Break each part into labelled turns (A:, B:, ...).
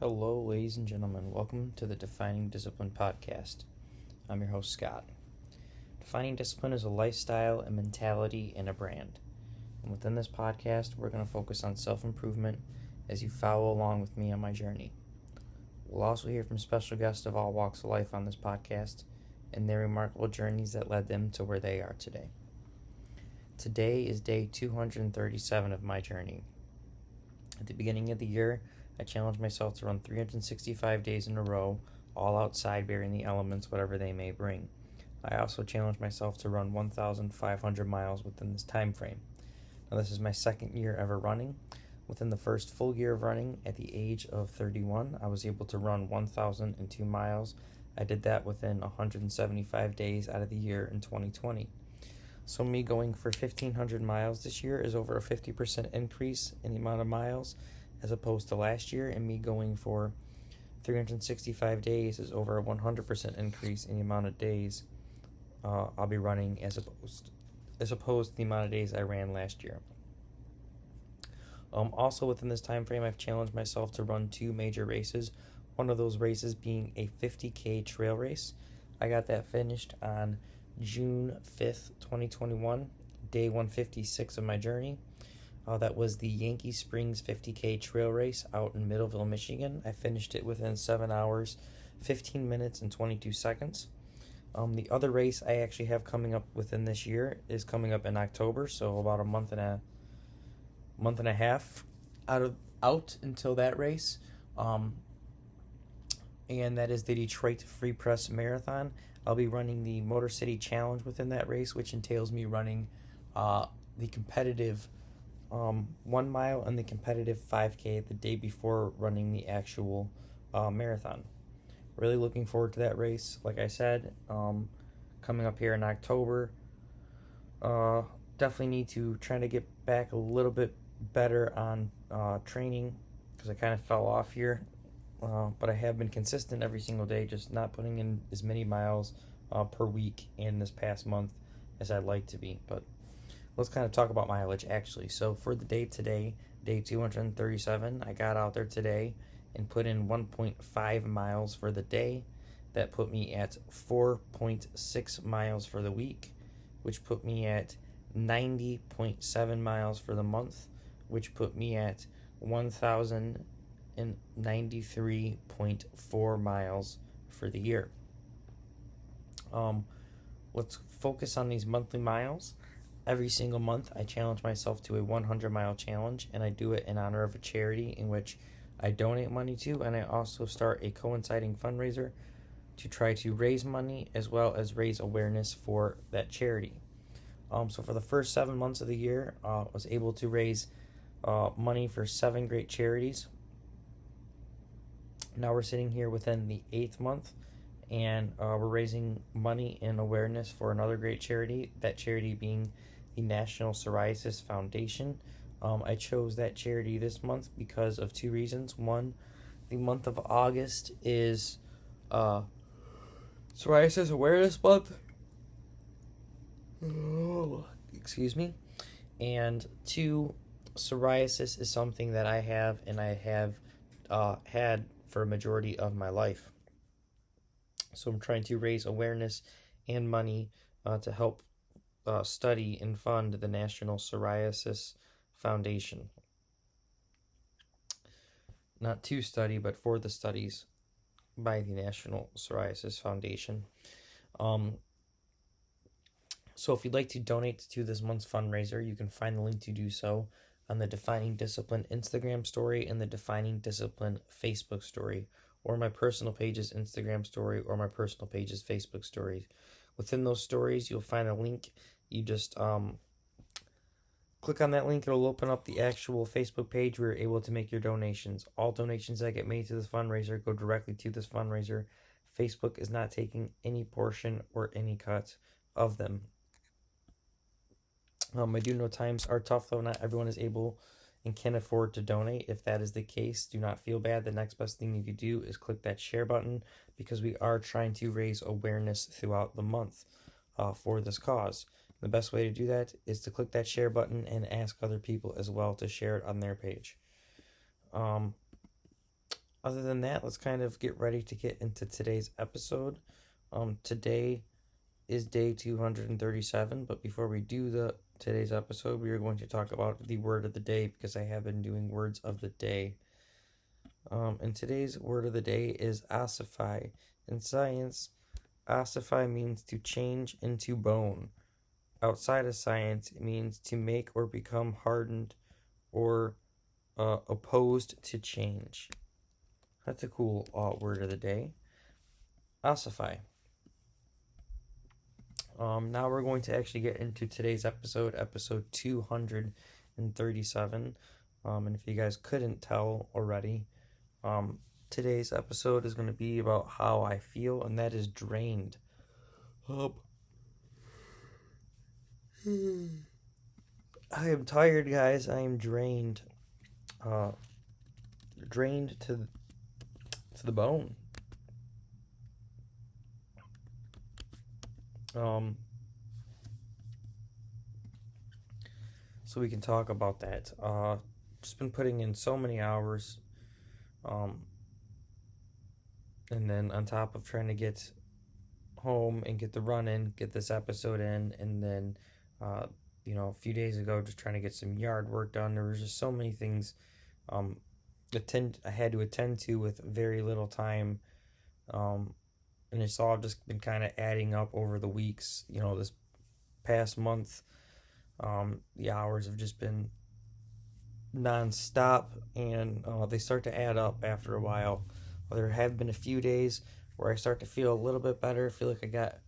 A: Hello, ladies and gentlemen. Welcome to the Defining Discipline podcast. I'm your host, Scott. Defining discipline is a lifestyle, a mentality, and a brand. And within this podcast, we're going to focus on self-improvement as you follow along with me on my journey. We'll also hear from special guests of all walks of life on this podcast and their remarkable journeys that led them to where they are today. Today is day 237 of my journey. At the beginning of the year, I challenged myself to run 365 days in a row, all outside, bearing the elements, whatever they may bring. I also challenged myself to run 1,500 miles within this time frame. Now, this is my second year ever running. Within the first full year of running, at the age of 31, I was able to run 1,002 miles. I did that within 175 days out of the year in 2020. So me going for 1,500 miles this year is over a 50% increase in the amount of miles as opposed to last year, and me going for 365 days is over a 100% increase in the amount of days I'll be running as opposed to the amount of days I ran last year. Also within this time frame, I've challenged myself to run two major races. One of those races being a 50K trail race. I got that finished on June 5th, 2021, day 156 of my journey. That was the Yankee Springs 50K trail race out in Middleville, Michigan. I finished it within 7 hours, 15 minutes, and 22 seconds. The other race I actually have coming up within this year is coming up in October, so about a month and a half out until that race. And that is the Detroit Free Press Marathon. I'll be running the Motor City Challenge within that race, which entails me running the competitive 1 mile and the competitive 5K the day before running the actual marathon. Really looking forward to that race. Like I said, coming up here in October. Definitely need to try to get back a little bit better on training because I kind of fell off here. But I have been consistent every single day, just not putting in as many miles per week in this past month as I'd like to be. But let's kind of talk about mileage actually. So for the day today, day 237, I got out there today and put in 1.5 miles for the day. That put me at 4.6 miles for the week, which put me at 90.7 miles for the month, which put me at 1,093.4 miles for the year. Let's focus on these monthly miles. Every single month, I challenge myself to a 100-mile challenge, and I do it in honor of a charity in which I donate money to, and I also start a coinciding fundraiser to try to raise money as well as raise awareness for that charity. So for the first 7 months of the year, I was able to raise money for 7 great charities. Now we're sitting here within the 8th month, and we're raising money and awareness for another great charity, that charity being the National Psoriasis Foundation. I chose that charity this month because of 2 reasons. One, the month of August is Psoriasis Awareness Month. Oh, excuse me. And 2, psoriasis is something that I have and I have had for a majority of my life. So I'm trying to raise awareness and money to help study and fund the National Psoriasis Foundation. Not to study, but for the studies by the National Psoriasis Foundation. So if you'd like to donate to this month's fundraiser, you can find the link to do so on the Defining Discipline Instagram story and the Defining Discipline Facebook story, or my personal page's Instagram story or my personal page's Facebook stories. Within those stories, you'll find a link. You just click on that link. It'll open up the actual Facebook page where you're able to make your donations. All donations that get made to this fundraiser go directly to this fundraiser. Facebook is not taking any portion or any cut of them. I do know times are tough, though. Not everyone is able and can afford to donate. If that is the case, do not feel bad. The next best thing you could do is click that share button, because we are trying to raise awareness throughout the month for this cause. The best way to do that is to click that share button and ask other people as well to share it on their page. other than that, let's kind of get ready to get into today's episode. Today is day 237, but before we do the today's episode, we are going to talk about the word of the day because I have been doing words of the day. And today's word of the day is ossify. In science, ossify means to change into bone. Outside of science, it means to make or become hardened or opposed to change. That's a cool word of the day. Ossify. Now we're going to actually get into today's episode 237. And if you guys couldn't tell already, today's episode is going to be about how I feel, and that is drained. I am tired, guys. I am drained. Drained to the bone. So we can talk about that. Just been putting in so many hours. And then on top of trying to get home and get the run in, get this episode in, and then, a few days ago, just trying to get some yard work done. There was just so many things I had to attend to with very little time. And it's all just been kind of adding up over the weeks. This past month, the hours have just been non-stop, and they start to add up after a while. There have been a few days where I start to feel a little bit better, feel like I got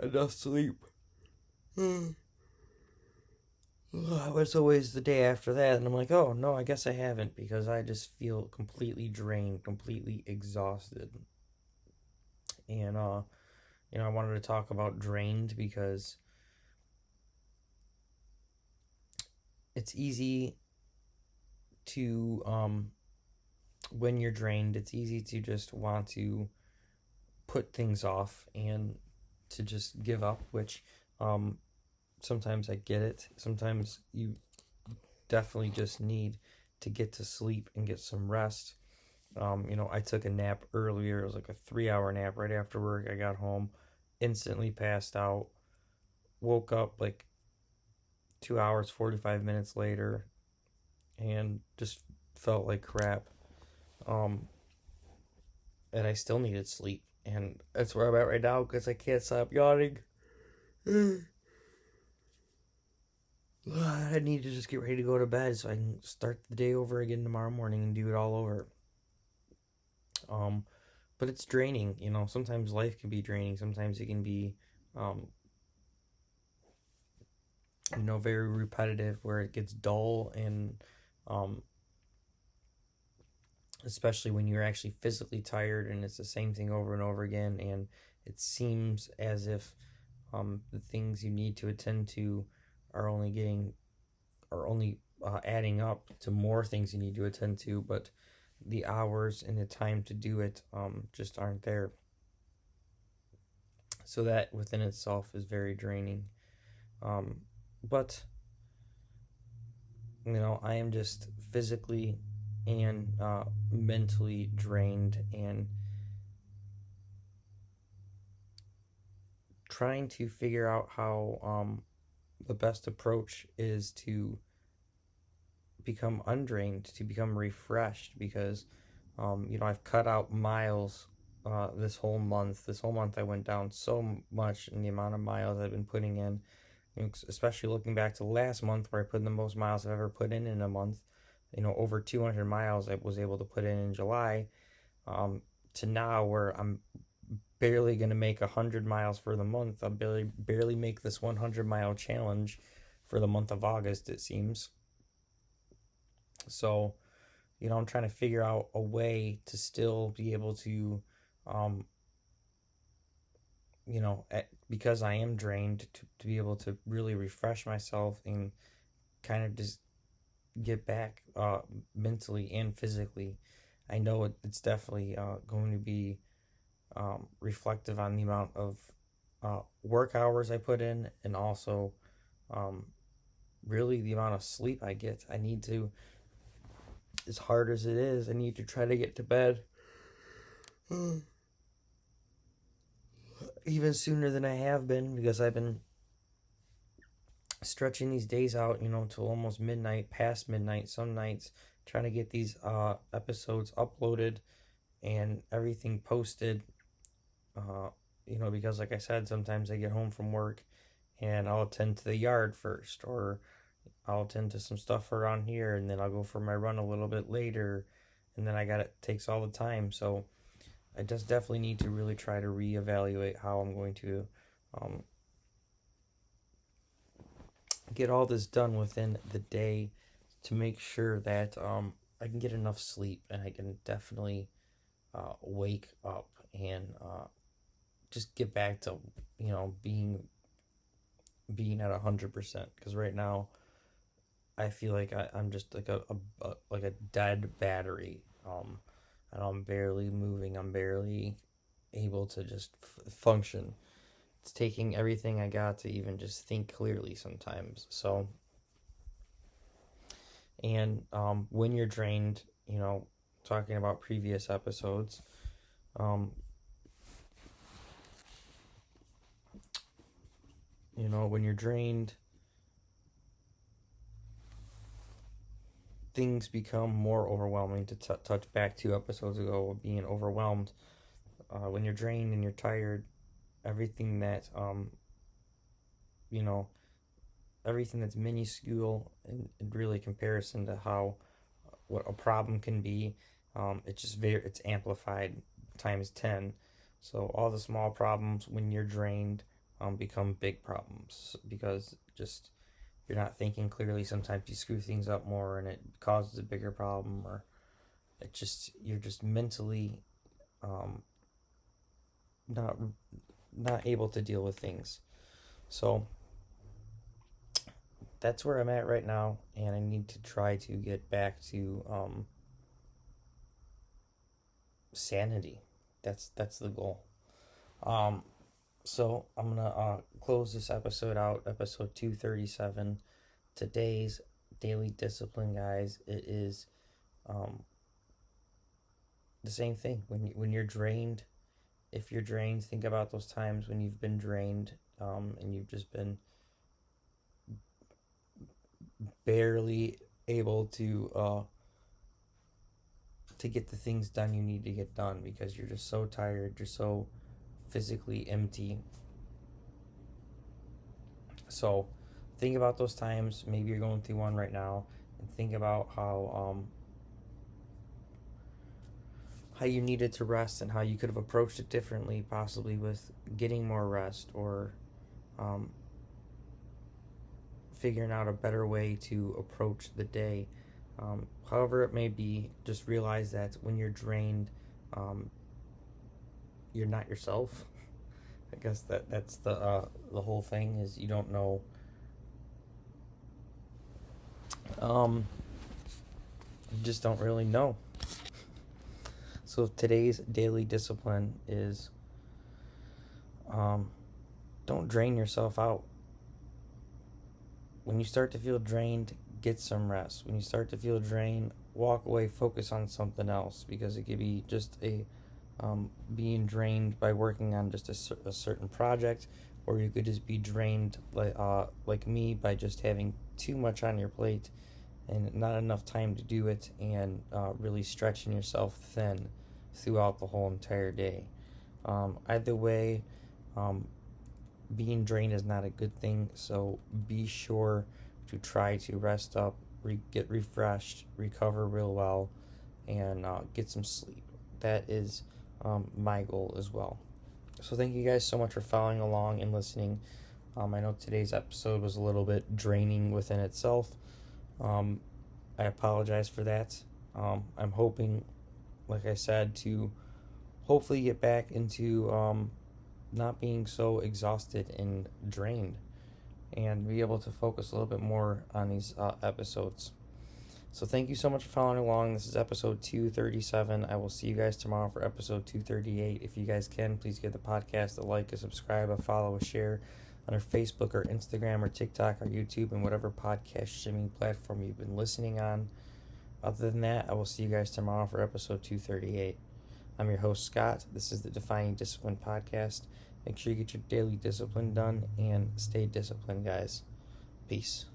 A: enough sleep. But it's always the day after that, and I'm like, oh, no, I guess I haven't, because I just feel completely drained, completely exhausted. And, I wanted to talk about drained because it's easy to, when you're drained, it's easy to just want to put things off and to just give up, which, sometimes I get it. Sometimes you definitely just need to get to sleep and get some rest. I took a nap earlier. It was like a 3-hour nap right after work. I got home, instantly passed out, woke up like 2 hours, 45 minutes later, and just felt like crap. And I still needed sleep. And that's where I'm at right now because I can't stop yawning. I need to just get ready to go to bed so I can start the day over again tomorrow morning and do it all over. But it's draining, sometimes life can be draining. Sometimes it can be, very repetitive where it gets dull and, especially when you're actually physically tired and it's the same thing over and over again. And it seems as if, the things you need to attend to are only adding up to more things you need to attend to, but the hours and the time to do it just aren't there. So that within itself is very draining. But I am just physically and mentally drained, and trying to figure out how the best approach is to become undrained, to become refreshed, because I've cut out miles this whole month. This whole month I went down so much in the amount of miles I've been putting in, especially looking back to last month where I put in the most miles I've ever put in a month. Over 200 miles I was able to put in July, to now where I'm barely going to make 100 miles for the month. I'll barely make this 100-mile challenge for the month of August, it seems. So, I'm trying to figure out a way to still be able to, because I am drained, to be able to really refresh myself and kind of just get back mentally and physically. I know it's definitely going to be reflective on the amount of work hours I put in, and also really the amount of sleep I get. I need to, as hard as it is, I need to try to get to bed even sooner than I have been, because I've been stretching these days out, till almost midnight, past midnight, some nights, trying to get these episodes uploaded and everything posted. Uh, because like I said, sometimes I get home from work and I'll attend to the yard first, or I'll attend to some stuff around here, and then I'll go for my run a little bit later, and then it takes all the time. So I just definitely need to really try to reevaluate how I'm going to um, get all this done within the day to make sure that I can get enough sleep and I can definitely wake up and just get back to being at 100%. Because right now I feel like I'm just like a dead battery. And I'm barely moving. I'm barely able to just function. It's taking everything I got to even just think clearly sometimes. So, and when you're drained, talking about previous episodes, um, when you're drained, things become more overwhelming. To touch back 2 episodes ago of being overwhelmed, when you're drained and you're tired, everything that you know everything that's minuscule in really comparison to how what a problem can be, it's amplified times 10. So all the small problems when you're drained become big problems, because just you're not thinking clearly. Sometimes you screw things up more and it causes a bigger problem, or you're just mentally um, not not able to deal with things. So that's where I'm at right now, and I need to try to get back to sanity. That's the goal. Um, so I'm gonna close this episode out, episode 237. Today's daily discipline, guys. It is um, the same thing. When you're drained, if you're drained, think about those times when you've been drained, and you've just been barely able to get the things done you need to get done, because you're just so tired, you're so physically empty. So think about those times. Maybe you're going through one right now, and think about how you needed to rest and how you could have approached it differently, possibly with getting more rest, or um, figuring out a better way to approach the day. However it may be, just realize that when you're drained, um, you're not yourself. I guess that's the whole thing, is you don't know. You just don't really know. So today's daily discipline is don't drain yourself out. When you start to feel drained, get some rest. When you start to feel drained, walk away, focus on something else, because it could be just being drained by working on just a certain project, or you could just be drained like me, by just having too much on your plate and not enough time to do it, and really stretching yourself thin throughout the whole entire day. Either way, being drained is not a good thing, so be sure to try to rest up, get refreshed, recover real well, and get some sleep. That is my goal as well. So thank you guys so much for following along and listening. I know today's episode was a little bit draining within itself. I apologize for that. I'm hoping, like I said, to hopefully get back into not being so exhausted and drained, and be able to focus a little bit more on these episodes. So thank you so much for following along. This is episode 237. I will see you guys tomorrow for episode 238. If you guys can, please give the podcast a like, a subscribe, a follow, a share on our Facebook or Instagram or TikTok or YouTube, and whatever podcast streaming platform you've been listening on. Other than that, I will see you guys tomorrow for episode 238. I'm your host, Scott. This is the Defining Discipline podcast. Make sure you get your daily discipline done and stay disciplined, guys. Peace.